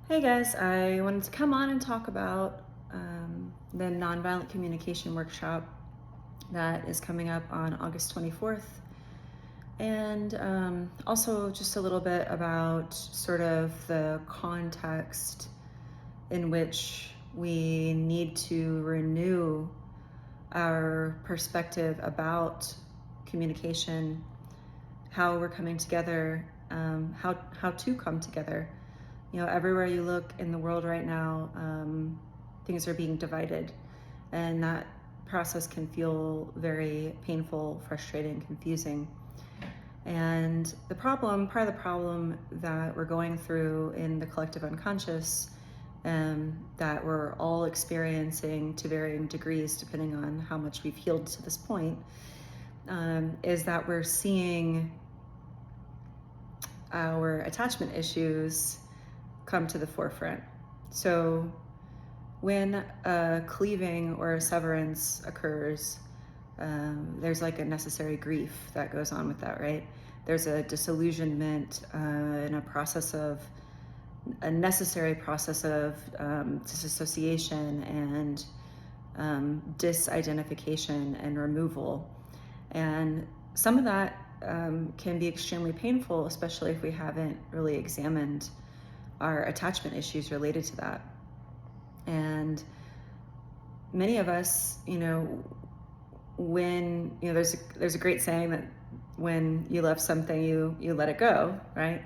Hey guys, I wanted to come on and talk about the nonviolent communication workshop that is coming up on August 24th. And also just a little bit about sort of the context in which we need to renew our perspective about communication, how we're coming together, how to come together. You know, everywhere you look in the world right now, things are being divided, and that process can feel very painful, frustrating, confusing. And part of the problem that we're going through in the collective unconscious, that we're all experiencing to varying degrees depending on how much we've healed to this point, is that we're seeing our attachment issues come to the forefront. So when a cleaving or a severance occurs, there's like a necessary grief that goes on with that, right? There's a disillusionment and a necessary process of disassociation and disidentification and removal. And some of that can be extremely painful, especially if we haven't really examined our attachment issues related to that. And many of us, when, there's a great saying that when you love something, you let it go, right?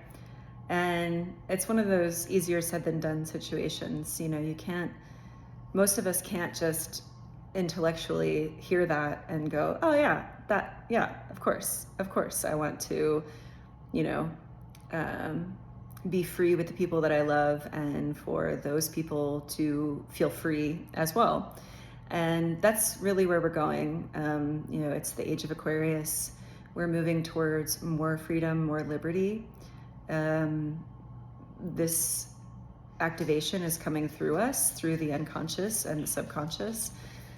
And it's one of those easier said than done situations. Most of us can't just intellectually hear that and go, oh yeah, of course, I want to, be free with the people that I love, and for those people to feel free as well. And that's really where we're going. It's the age of Aquarius. We're moving towards more freedom, more liberty. This activation is coming through us, through the unconscious and the subconscious.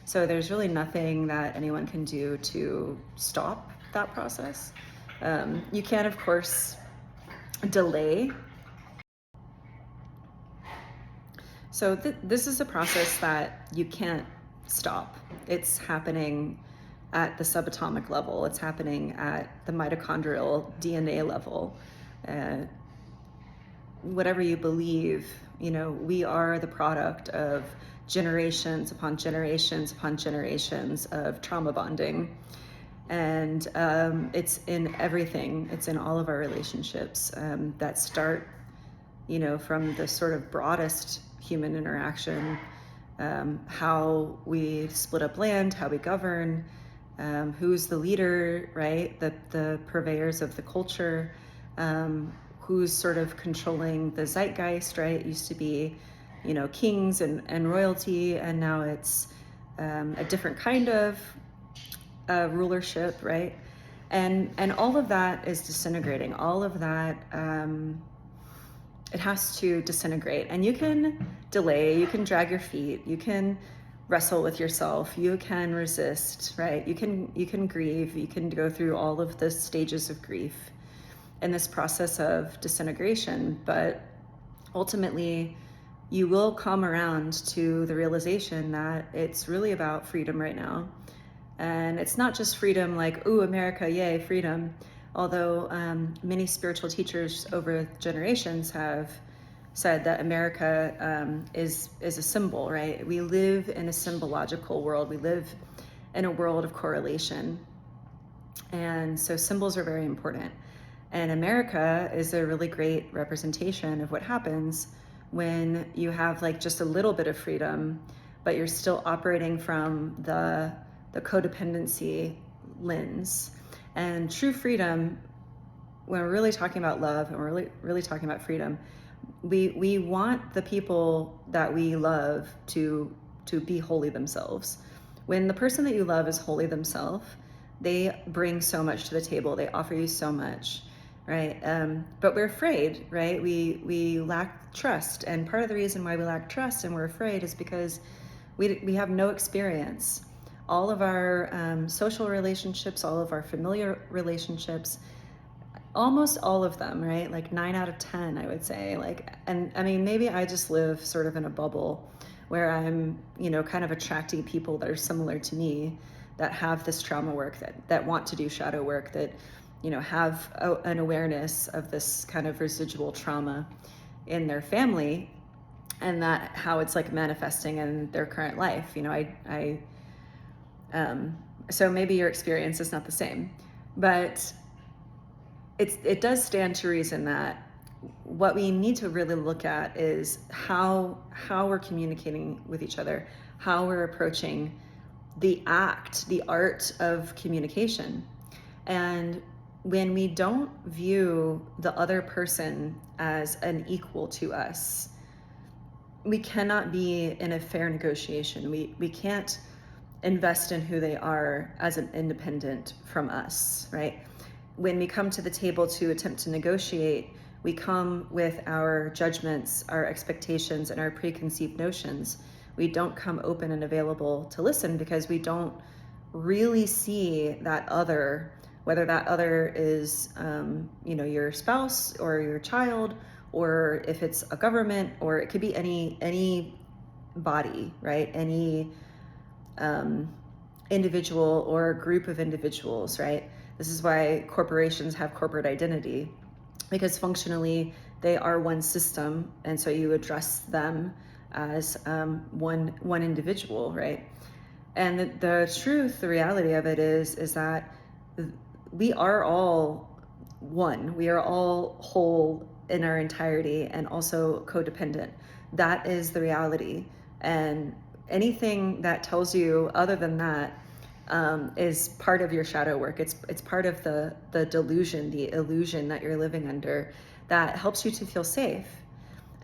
So there's really nothing that anyone can do to stop that process. You can, of course, delay. So this is a process that you can't stop. It's happening at the subatomic level. It's happening at the mitochondrial DNA level. Whatever you believe, we are the product of generations upon generations upon generations of trauma bonding. And it's in everything. It's in all of our relationships that start, from the sort of broadest human interaction, how we split up land, how we govern, who's the leader, right? The purveyors of the culture, who's sort of controlling the zeitgeist, right? It used to be, kings and royalty, and now it's a different kind of rulership, right? And all of that is disintegrating. All of that, it has to disintegrate. And you can delay, you can drag your feet, you can wrestle with yourself, you can resist, right? You can grieve, you can go through all of the stages of grief in this process of disintegration, but ultimately you will come around to the realization that it's really about freedom right now. And it's not just freedom like, ooh, America, yay, freedom. Although many spiritual teachers over generations have said that America is a symbol, right? We live in a symbological world. We live in a world of correlation. And so symbols are very important. And America is a really great representation of what happens when you have like just a little bit of freedom, but you're still operating from the codependency lens. And true freedom, when we're really talking about love and we're really talking about freedom, we want the people that we love to be wholly themselves. When the person that you love is wholly themselves, they bring so much to the table. They offer you so much, right? But we're afraid, right? We lack trust. And part of the reason why we lack trust and we're afraid is because we have no experience. All of our social relationships, all of our familiar relationships Almost all of them, right? Like 9 out of 10, I would say. Like, and I mean, maybe I just live sort of in a bubble where I'm, kind of attracting people that are similar to me, that have this trauma work, that want to do shadow work, that, have an awareness of this kind of residual trauma in their family, and that how it's like manifesting in their current life. So maybe your experience is not the same, but it does stand to reason that what we need to really look at is how we're communicating with each other, how we're approaching the art of communication. And when we don't view the other person as an equal to us, we cannot be in a fair negotiation. We can't invest in who they are as an independent from us, right? When we come to the table to attempt to negotiate, we come with our judgments, our expectations, and our preconceived notions. We don't come open and available to listen because we don't really see that other, whether that other is, your spouse or your child, or if it's a government, or it could be any body, right? Any individual or group of individuals, right? This is why corporations have corporate identity, because functionally they are one system, and so you address them as one individual, right? And the truth, the reality of it is that we are all one. We are all whole in our entirety, and also codependent. That is the reality. And anything that tells you other than that is part of your shadow work. It's part of the delusion, the illusion that you're living under, that helps you to feel safe.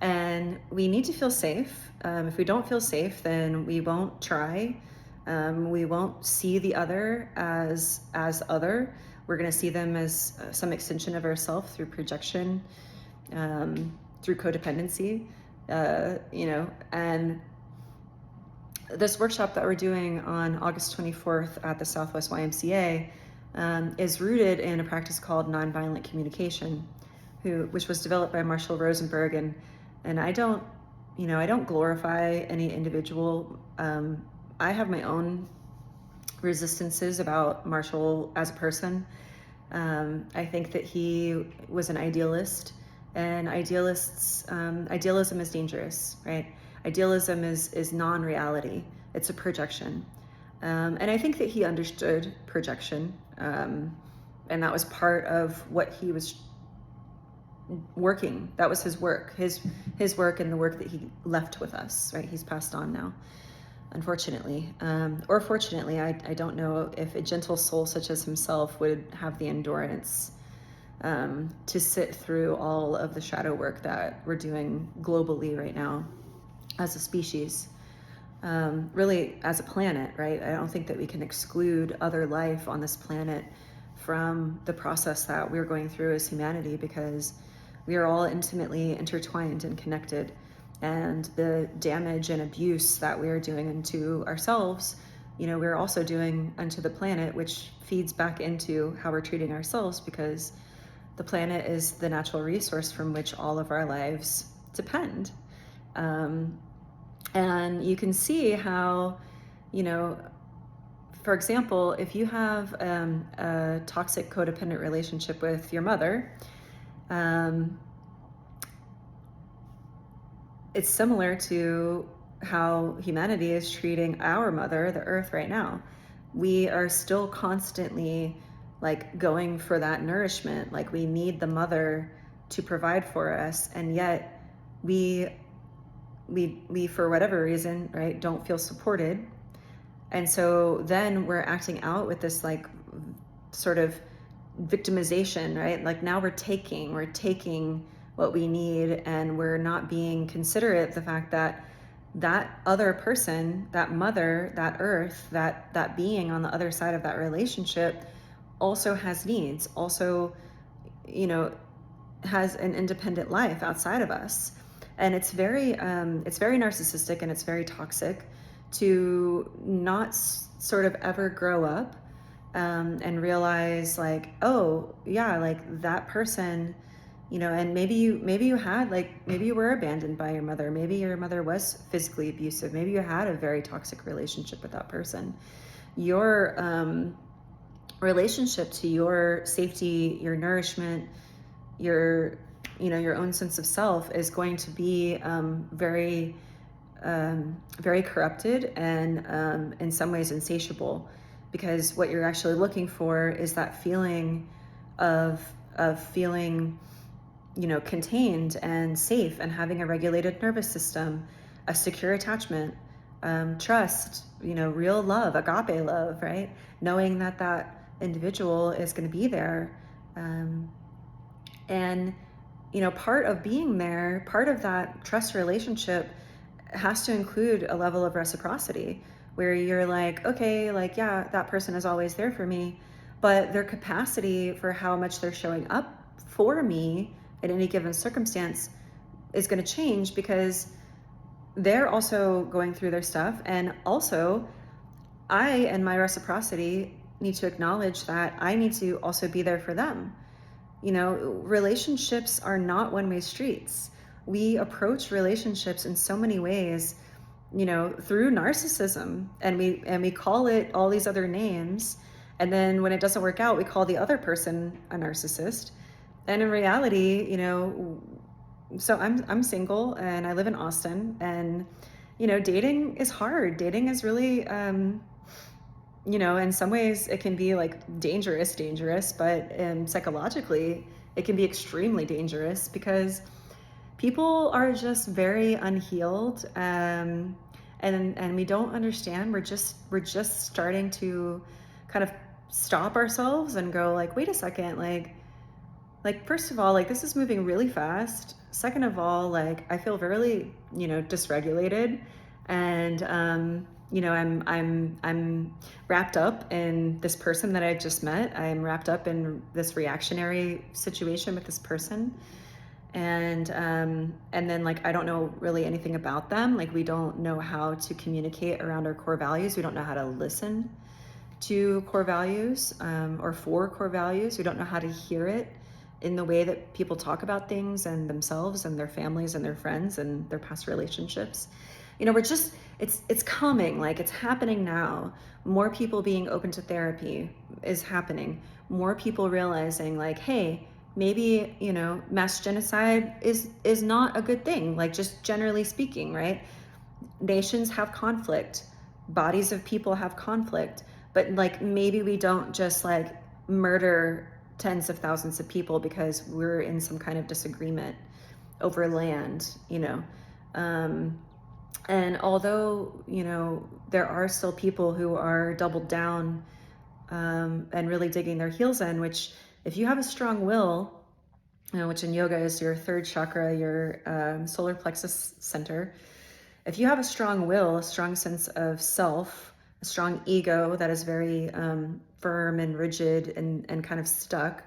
And we need to feel safe. If we don't feel safe, then we won't try. We won't see the other as other. We're going to see them as some extension of ourselves through projection, through codependency, and this workshop that we're doing on August 24th at the Southwest YMCA is rooted in a practice called nonviolent communication, which was developed by Marshall Rosenberg. And I don't glorify any individual. I have my own resistances about Marshall as a person. I think that he was an idealist, and idealism is dangerous, right? Idealism is non-reality. It's a projection. And I think that he understood projection. And that was part of what he was working. That was his work, his work, and the work that he left with us, right? He's passed on now, unfortunately. Or fortunately, I don't know if a gentle soul such as himself would have the endurance to sit through all of the shadow work that we're doing globally right now as a species, really as a planet, right? I don't think that we can exclude other life on this planet from the process that we're going through as humanity, because we are all intimately intertwined and connected. And the damage and abuse that we are doing unto ourselves, we're also doing unto the planet, which feeds back into how we're treating ourselves, because the planet is the natural resource from which all of our lives depend. And you can see how, for example, if you have a toxic codependent relationship with your mother, it's similar to how humanity is treating our mother, the earth, right now. We are still constantly going for that nourishment. We need the mother to provide for us, and yet we for whatever reason, right, don't feel supported. And so then we're acting out with this sort of victimization, right? Now we're taking what we need, and we're not being considerate of the fact that that other person, that mother, that earth, that being on the other side of that relationship also has needs, also, has an independent life outside of us. And it's very narcissistic, and it's very toxic to not sort of ever grow up and realize like, oh yeah, like that person, and maybe you had like, maybe you were abandoned by your mother, maybe your mother was physically abusive, maybe you had a very toxic relationship with that person. Your relationship to your safety, your nourishment, your your own sense of self is going to be very corrupted and in some ways insatiable, because what you're actually looking for is that feeling of feeling contained and safe, and having a regulated nervous system, a secure attachment, trust, real love, agape love, right? Knowing that that individual is going to be there. And part of being there, part of that trust relationship has to include a level of reciprocity, where you're like, okay, like, yeah, that person is always there for me, but their capacity for how much they're showing up for me in any given circumstance is going to change, because they're also going through their stuff. And also, I and my reciprocity need to acknowledge that I need to also be there for them. Relationships are not one-way streets. We approach relationships in so many ways, through narcissism, and we call it all these other names. And then when it doesn't work out, we call the other person a narcissist. And in reality, so I'm single and I live in Austin, and dating is hard. Dating is really in some ways it can be like dangerous, but psychologically it can be extremely dangerous, because people are just very unhealed, and we don't understand. We're just starting to kind of stop ourselves and go like, wait a second, like first of all, like this is moving really fast. Second of all, like I feel really dysregulated, and I'm wrapped up in this person that I just met. I'm wrapped up in this reactionary situation with this person, and then like I don't know really anything about them. Like we don't know how to communicate around our core values. We don't know how to listen to core values, or for core values. We don't know how to hear it in the way that people talk about things and themselves and their families and their friends and their past relationships. We're just, it's coming, like it's happening now. More people being open to therapy is happening. More people realizing like, hey, maybe, mass genocide is not a good thing. Like just generally speaking, right? Nations have conflict, bodies of people have conflict, but like maybe we don't just like murder tens of thousands of people because we're in some kind of disagreement over land, and although, there are still people who are doubled down, and really digging their heels in, which if you have a strong will, which in yoga is your third chakra, your solar plexus center. If you have a strong will, a strong sense of self, a strong ego that is very firm and rigid and kind of stuck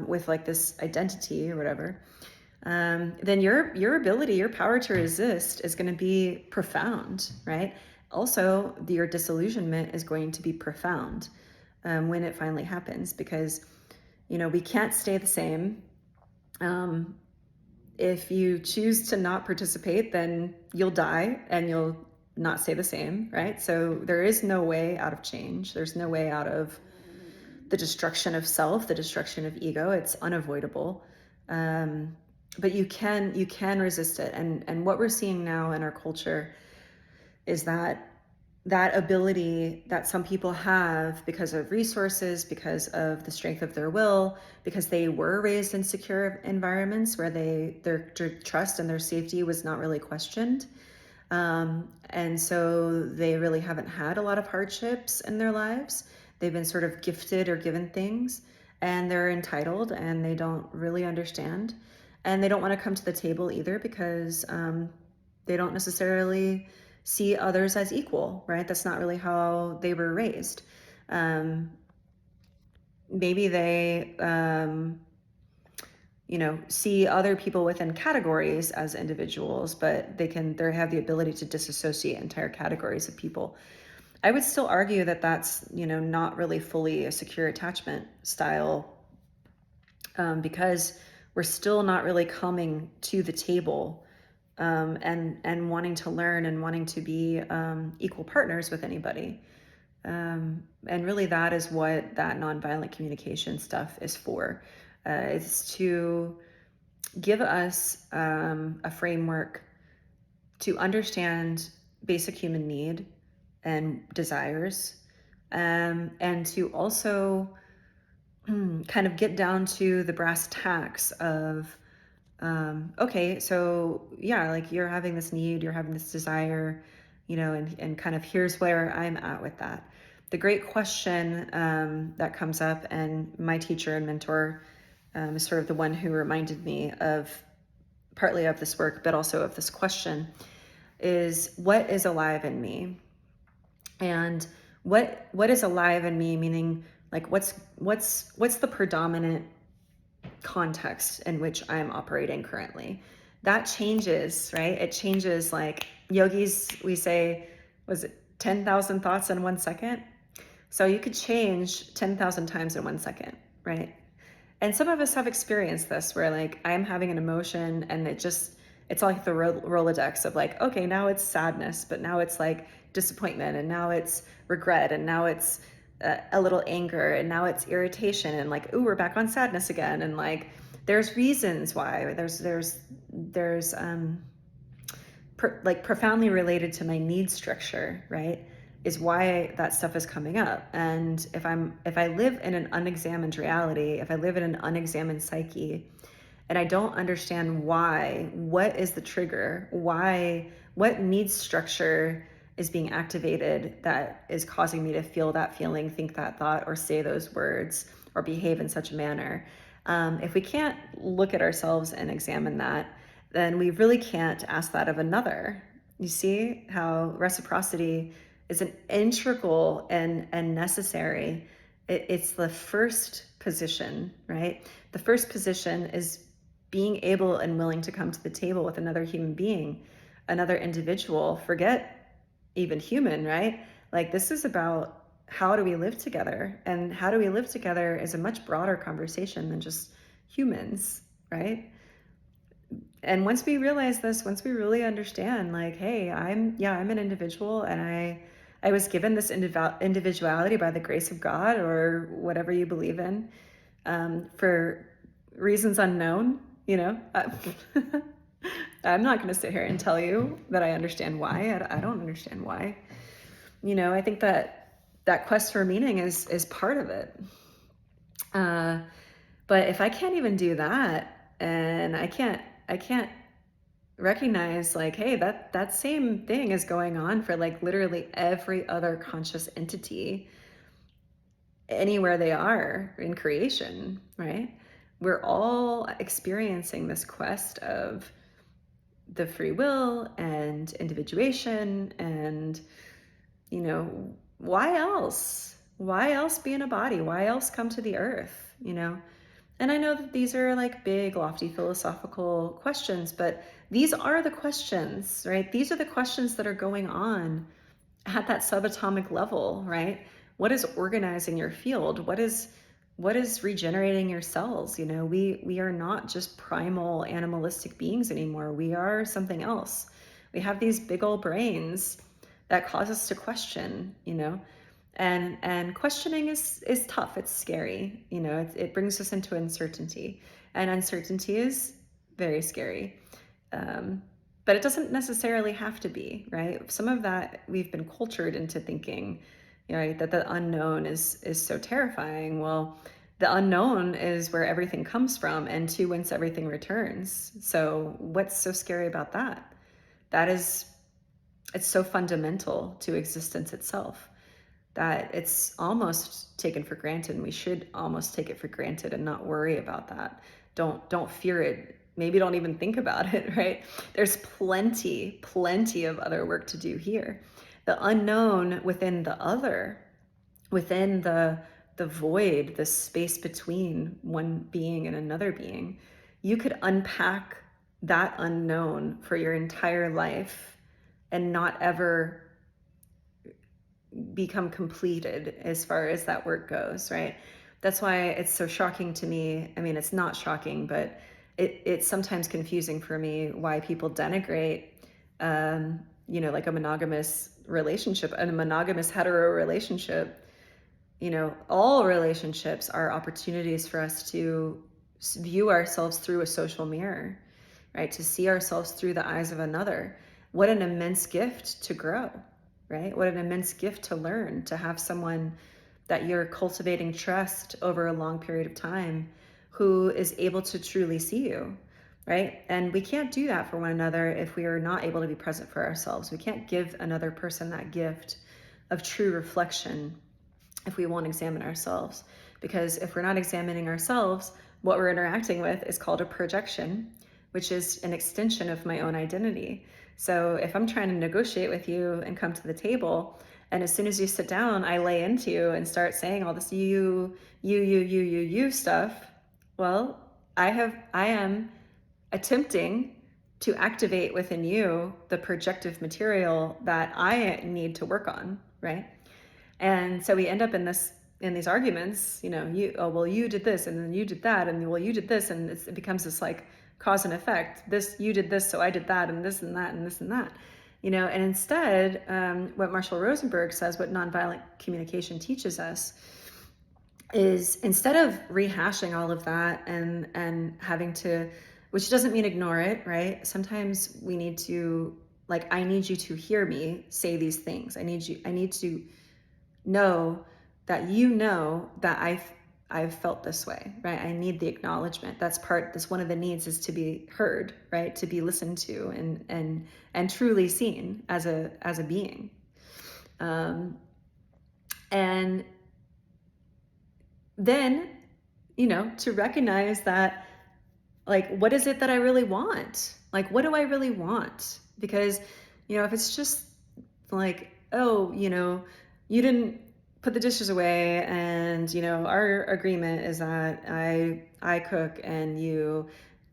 with like this identity or whatever, then your ability, your power to resist is going to be profound, right? Also, your disillusionment is going to be profound when it finally happens, because we can't stay the same. If you choose to not participate, then you'll die and you'll not stay the same, right? So there is no way out of change. There's no way out of the destruction of self, the destruction of ego. It's unavoidable. But you can resist it. And what we're seeing now in our culture is that ability that some people have because of resources, because of the strength of their will, because they were raised in secure environments where their trust and their safety was not really questioned. And so they really haven't had a lot of hardships in their lives. They've been sort of gifted or given things, and they're entitled, and they don't really understand. And they don't want to come to the table either, because they don't necessarily see others as equal, right? That's not really how they were raised. Maybe they, see other people within categories as individuals, but they have the ability to disassociate entire categories of people. I would still argue that that's, not really fully a secure attachment style, because we're still not really coming to the table, and wanting to learn and wanting to be equal partners with anybody. And really, that is what that nonviolent communication stuff is for. It's to give us a framework to understand basic human need and desires, and to also kind of get down to the brass tacks of, okay, so yeah, like you're having this need, you're having this desire, and kind of here's where I'm at with that. The great question that comes up, and my teacher and mentor is sort of the one who reminded me of partly of this work, but also of this question, is what is alive in me? And what is alive in me, meaning like what's the predominant context in which I'm operating currently? That changes, right? It changes. Like yogis, we say, was it 10,000 thoughts in 1 second? So you could change 10,000 times in 1 second, right? And some of us have experienced this where like I'm having an emotion and it's like the Rolodex of like, okay, now it's sadness, but now it's like disappointment, and now it's regret, and now it's a little anger, and now it's irritation, and like, ooh, we're back on sadness again. And like, there's reasons why. There's like profoundly related to my need structure, right? Is why that stuff is coming up. And if I live in an unexamined reality, if I live in an unexamined psyche, and I don't understand why, what is the trigger? Why, what need structure is being activated that is causing me to feel that feeling, think that thought, or say those words, or behave in such a manner? If we can't look at ourselves and examine that, then we really can't ask that of another. You see how reciprocity is an integral and necessary. It's the first position, right? The first position is being able and willing to come to the table with another human being, another individual, forget even human, right? Like, this is about how do we live together? And how do we live together is a much broader conversation than just humans, right? And once we realize this, once we really understand, like, hey, I'm an individual, and I was given this individuality by the grace of God, or whatever you believe in, for reasons unknown, I'm not going to sit here and tell you that I understand why. I don't understand why. I think that quest for meaning is part of it. But if I can't even do that, and I can't recognize, like, hey, that same thing is going on for like literally every other conscious entity anywhere they are in creation, right? We're all experiencing this quest of the free will and individuation, and why else be in a body? Why else come to the earth? And I know that these are like big, lofty philosophical questions, but these are the questions, right? These are the questions that are going on at that subatomic level, right? What is organizing your field? What is regenerating your cells? We are not just primal animalistic beings anymore. We are something else. We have these big old brains that cause us to question, and questioning is tough. It's scary. It brings us into uncertainty, and uncertainty is very scary. But it doesn't necessarily have to be, right? Some of that we've been cultured into thinking, right, that the unknown is so terrifying. Well, the unknown is where everything comes from, and to whence everything returns. So what's so scary about that? It's so fundamental to existence itself that it's almost taken for granted, and we should almost take it for granted and not worry about that. Don't fear it. Maybe don't even think about it, right? There's plenty of other work to do here. The unknown within the other, within the void, the space between one being and another being, you could unpack that unknown for your entire life and not ever become completed as far as that work goes, right? That's why it's so shocking to me. I mean, it's not shocking, but it's sometimes confusing for me why people denigrate, like a monogamous relationship and a monogamous hetero relationship. All relationships are opportunities for us to view ourselves through a social mirror, right? To see ourselves through the eyes of another. What an immense gift to grow, right? What an immense gift to learn, to have someone that you're cultivating trust over a long period of time who is able to truly see you, right? And we can't do that for one another if we are not able to be present for ourselves. We can't give another person that gift of true reflection if we won't examine ourselves. Because if we're not examining ourselves, what we're interacting with is called a projection, which is an extension of my own identity. So if I'm trying to negotiate with you and come to the table, and as soon as you sit down, I lay into you and start saying all this you stuff, well, I am attempting to activate within you the projective material that I need to work on, right? And so we end up in these arguments, you did this and then you did that, and well, you did this, and it becomes this like cause and effect. This, you did this, so I did that, and this and that, and this and that. And instead, what Marshall Rosenberg says, what nonviolent communication teaches us, is instead of rehashing all of that and having to, which doesn't mean ignore it, right? Sometimes we need to, like, I need you to hear me say these things. I need to know that I've felt this way, right? I need the acknowledgement. That's one of the needs, is to be heard, right? To be listened to and truly seen as a being. And then, to recognize that, like, what is it that I really want? Like, what do I really want? Because, if it's just like, oh, you didn't put the dishes away, and our agreement is that I cook and you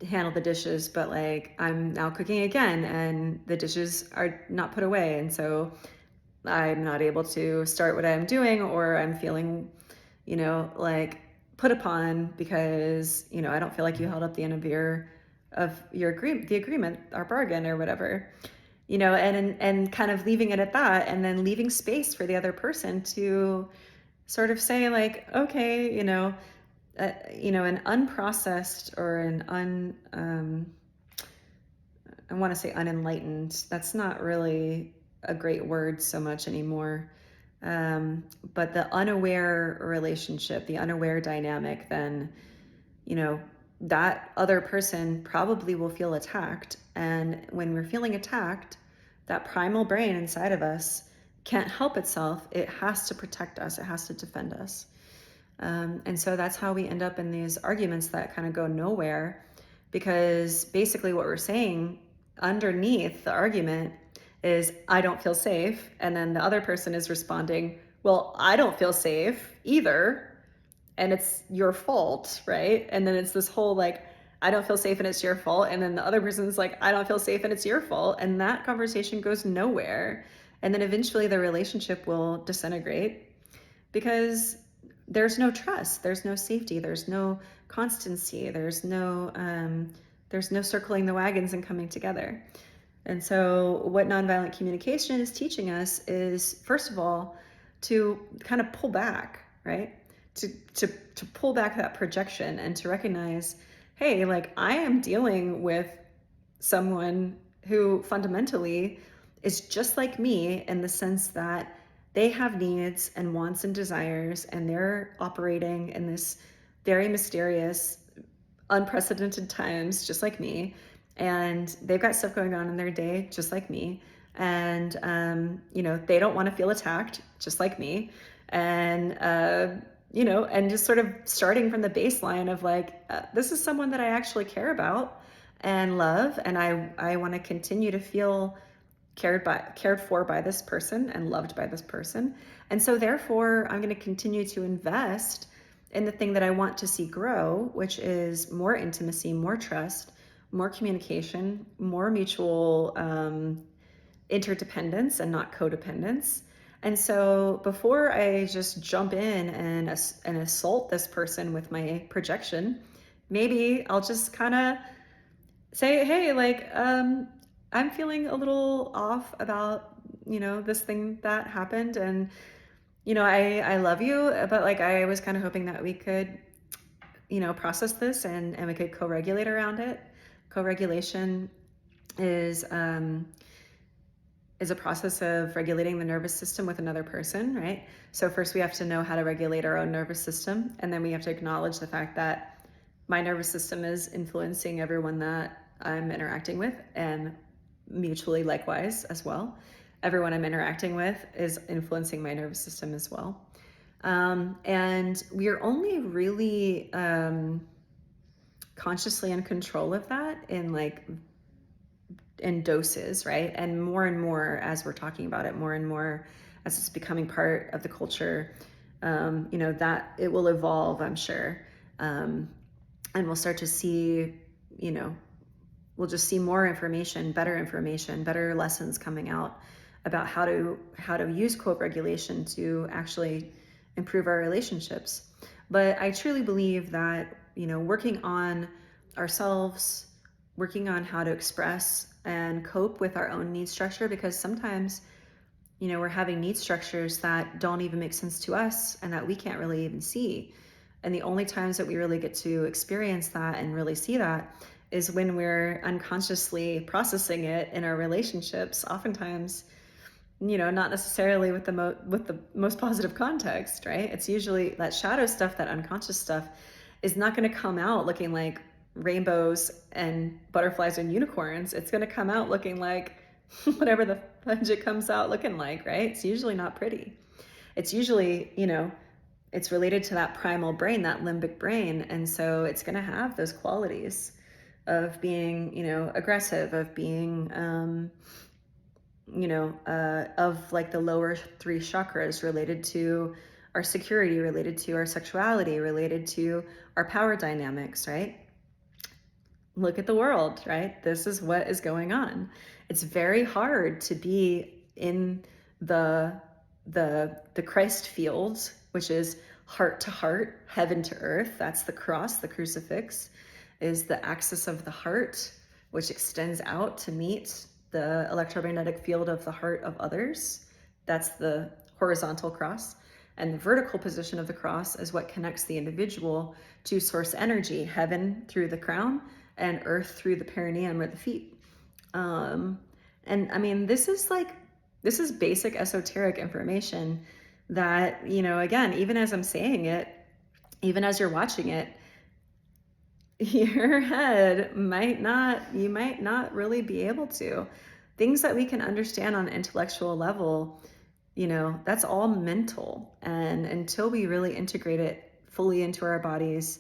handle the dishes, but like I'm now cooking again and the dishes are not put away, and so I'm not able to start what I'm doing, or I'm feeling like put upon because I don't feel like you held up the end of your agreement, the agreement, our bargain, or whatever. And kind of leaving it at that, and then leaving space for the other person to sort of say, like, okay, an unprocessed or I want to say unenlightened. That's not really a great word so much anymore. But the unaware relationship, the unaware dynamic, then, that other person probably will feel attacked. And when we're feeling attacked, that primal brain inside of us can't help itself. It has to protect us. It has to defend us. And so that's how we end up in these arguments that kind of go nowhere, because basically what we're saying underneath the argument is, I don't feel safe. And then the other person is responding, well, I don't feel safe either, and it's your fault, right? And then it's this whole like, I don't feel safe and it's your fault. And then the other person's like, I don't feel safe and it's your fault. And that conversation goes nowhere. And then eventually the relationship will disintegrate because there's no trust, there's no safety, there's no constancy, there's no circling the wagons and coming together. And so what nonviolent communication is teaching us is, first of all, to kind of pull back, right? To pull back that projection and to recognize, hey, like, I am dealing with someone who fundamentally is just like me, in the sense that they have needs and wants and desires, and they're operating in this very mysterious, unprecedented times, just like me. And they've got stuff going on in their day, just like me. And, they don't want to feel attacked, just like me. And, and just sort of starting from the baseline of like, this is someone that I actually care about and love. And I want to continue to feel cared for by this person and loved by this person. And so therefore, I'm going to continue to invest in the thing that I want to see grow, which is more intimacy, more trust, more communication, more mutual interdependence and not codependence. And so before I just jump in and assault this person with my projection, maybe I'll just kind of say, hey, like, I'm feeling a little off about, this thing that happened. And, I love you, but like, I was kind of hoping that we could, process this and we could co-regulate around it. Co-regulation is, is a process of regulating the nervous system with another person, right? So first we have to know how to regulate our own nervous system, and then we have to acknowledge the fact that my nervous system is influencing everyone that I'm interacting with, and mutually likewise as well. Everyone I'm interacting with is influencing my nervous system as well. And we are only really consciously in control of that in doses, right? And more as we're talking about it, more and more as it's becoming part of the culture, that it will evolve, I'm sure. And we'll start to see, we'll just see more information, better lessons coming out about how to use co-regulation to actually improve our relationships. But I truly believe that, working on ourselves, working on how to express and cope with our own need structure, because sometimes, we're having need structures that don't even make sense to us and that we can't really even see. And the only times that we really get to experience that and really see that is when we're unconsciously processing it in our relationships, oftentimes, not necessarily with the most positive context, right? It's usually that shadow stuff, that unconscious stuff is not going to come out looking like rainbows and butterflies and unicorns. It's going to come out looking like whatever the fudge it comes out looking like, right? It's usually not pretty. It's usually, it's related to that primal brain, that limbic brain. And so it's going to have those qualities of being, aggressive, of being, of like the lower three chakras related to our security, related to our sexuality, related to our power dynamics, right? Look at the world, right? This is what is going on. It's very hard to be in the Christ field, which is heart to heart, heaven to earth. That's the cross. The crucifix is the axis of the heart, which extends out to meet the electromagnetic field of the heart of others. That's the horizontal cross. And the vertical position of the cross is what connects the individual to source energy, heaven through the crown and earth through the perineum or the feet. And I mean, this is basic esoteric information that, again, even as I'm saying it, even as you're watching it, your head you might not really be able to. Things that we can understand on an intellectual level, that's all mental. And until we really integrate it fully into our bodies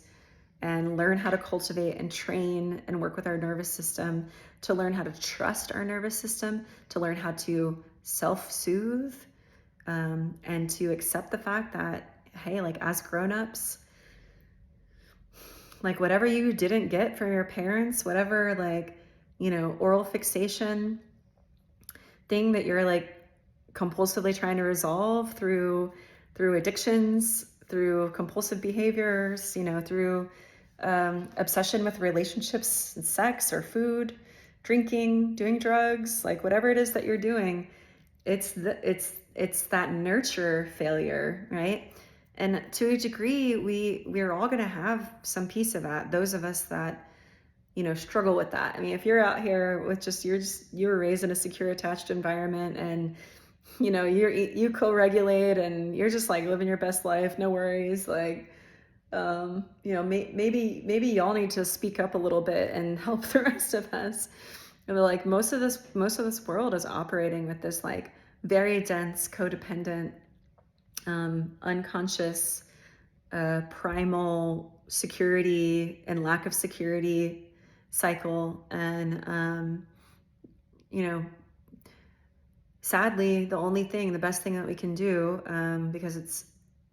and learn how to cultivate and train and work with our nervous system, to learn how to trust our nervous system, to learn how to self-soothe, and to accept the fact that, hey, like as grown-ups, like whatever you didn't get from your parents, whatever oral fixation thing that you're like compulsively trying to resolve through addictions, through compulsive behaviors, through obsession with relationships and sex or food, drinking, doing drugs, like whatever it is that you're doing, it's that nurture failure, right? And to a degree, we're all going to have some piece of that. Those of us that, struggle with that. I mean, if you're out here with you were raised in a secure, attached environment, and you co-regulate and you're just like living your best life, no worries, like maybe y'all need to speak up a little bit and help the rest of us. And like most of this world is operating with this like very dense, codependent, unconscious, primal security and lack of security cycle. And sadly, the best thing that we can do, because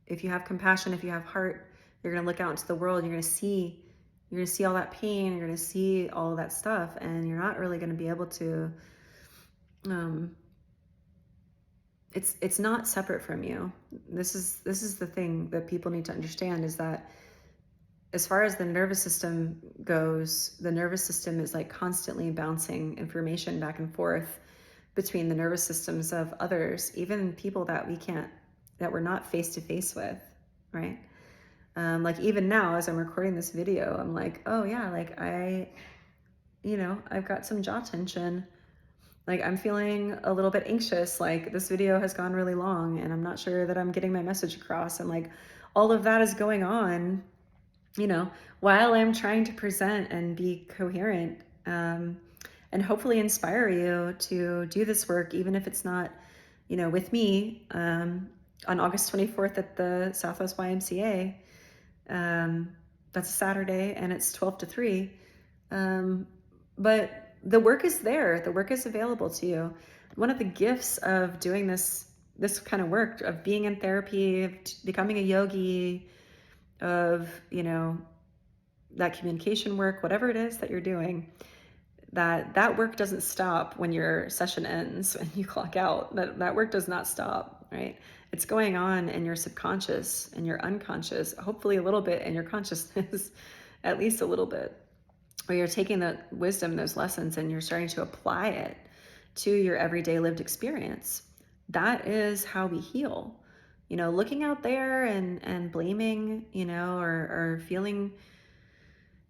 if you have compassion, if you have heart, you're going to look out into the world, you're going to see all that pain, you're going to see all of that stuff, and you're not really going to be able to it's not separate from you. This is the thing that people need to understand, is that as far as the nervous system goes, the nervous system is like constantly bouncing information back and forth between the nervous systems of others, even people that we're not face to face with, right? Like even now, as I'm recording this video, I'm like, oh yeah, like I've got some jaw tension. Like I'm feeling a little bit anxious. Like this video has gone really long and I'm not sure that I'm getting my message across. And like all of that is going on, while I'm trying to present and be coherent, and hopefully inspire you to do this work, even if it's not, with me, on August 24th at the Southwest YMCA. That's a Saturday and it's 12 to 3. But the work is there. The work is available to you. One of the gifts of doing this kind of work, of being in therapy, of becoming a yogi, of, that communication work, whatever it is that you're doing, that work doesn't stop when your session ends and you clock out. That work does not stop, right? It's going on in your subconscious and your unconscious, hopefully a little bit in your consciousness, at least a little bit, where you're taking the wisdom, those lessons, and you're starting to apply it to your everyday lived experience. That is how we heal. Looking out there and blaming, or feeling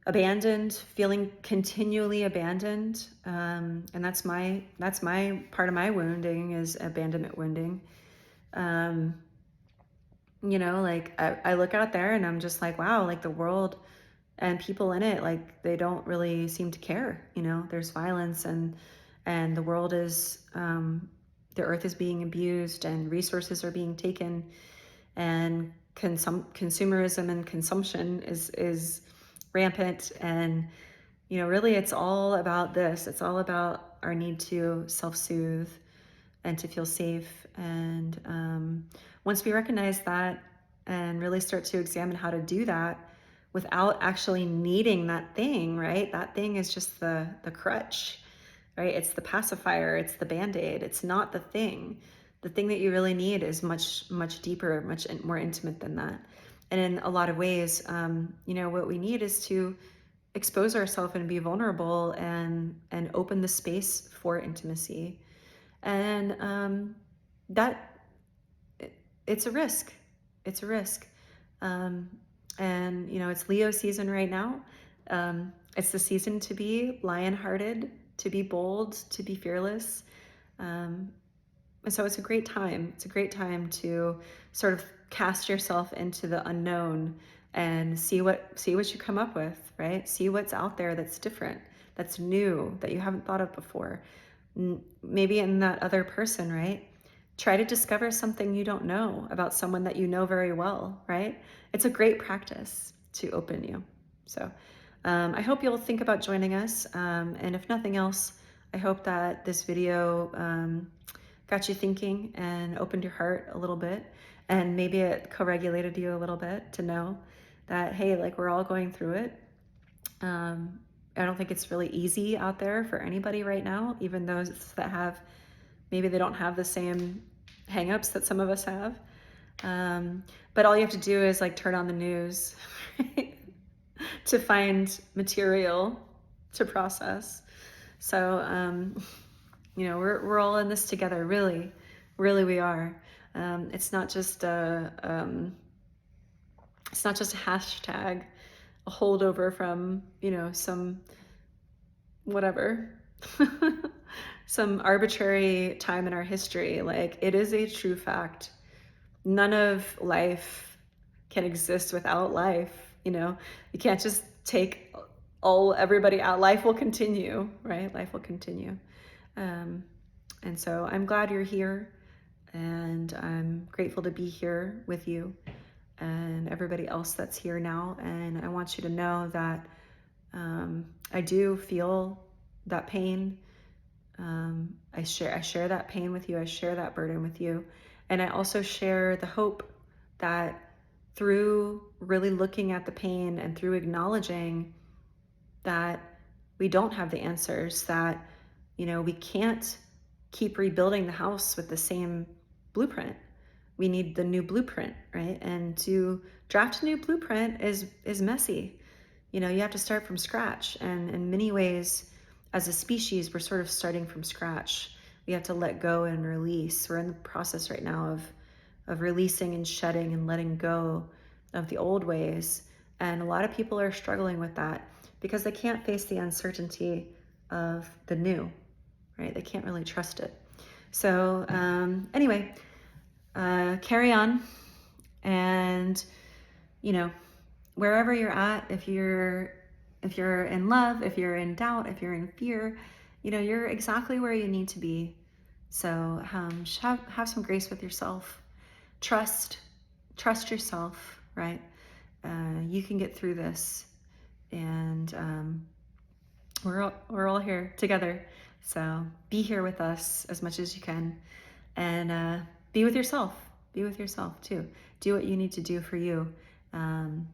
abandoned, feeling continually abandoned. And that's my part of my wounding, is abandonment wounding. Like I look out there and I'm just like, wow, like the world and people in it, like they don't really seem to care. There's violence and the world is, the earth is being abused and resources are being taken, and consumerism and consumption is rampant. And, really it's all about this. It's all about our need to self-soothe and to feel safe. And once we recognize that and really start to examine how to do that without actually needing that thing, right? That thing is just the crutch, right? It's the pacifier, it's the Band-Aid. It's not the thing. The thing that you really need is much, much deeper, much more intimate than that. And in a lot of ways, what we need is to expose ourselves and be vulnerable and open the space for intimacy. And that it's a risk. It's a risk. And it's Leo season right now. It's the season to be lion-hearted, to be bold, to be fearless. And so it's a great time. It's a great time to sort of cast yourself into the unknown and see what you come up with, right? See what's out there that's different, that's new, that you haven't thought of before. Maybe in that other person, right? Try to discover something you don't know about someone that you know very well, right? It's a great practice to open you. So I hope you'll think about joining us. And if nothing else, I hope that this video got you thinking and opened your heart a little bit. And maybe it co-regulated you a little bit to know that, hey, like we're all going through it. I don't think it's really easy out there for anybody right now, even those that have, maybe they don't have the same hangups that some of us have. But all you have to do is like turn on the news right? to find material to process. So, we're all in this together, really, really we are. It's not just a hashtag, a holdover from, some whatever, some arbitrary time in our history. Like it is a true fact. None of life can exist without life. You can't just take everybody out. Life will continue, right? Life will continue. And so I'm glad you're here, and I'm grateful to be here with you and everybody else that's here now. And I want you to know that I do feel that pain. I share that pain with you. I share that burden with you. And I also share the hope that through really looking at the pain and through acknowledging that we don't have the answers, that, we can't keep rebuilding the house with the same blueprint. We need the new blueprint, right? And to draft a new blueprint is messy. You know, you have to start from scratch. And in many ways, as a species, we're sort of starting from scratch. We have to let go and release. We're in the process right now of releasing and shedding and letting go of the old ways. And a lot of people are struggling with that because they can't face the uncertainty of the new, right? They can't really trust it. So anyway, carry on. And, you know, wherever you're at, if you're in love, if you're in doubt, if you're in fear, you know, you're exactly where you need to be. So have some grace with yourself. Trust yourself, right? You can get through this, and we're all here together. So be here with us as much as you can, and be with yourself. Be with yourself too. Do what you need to do for you, and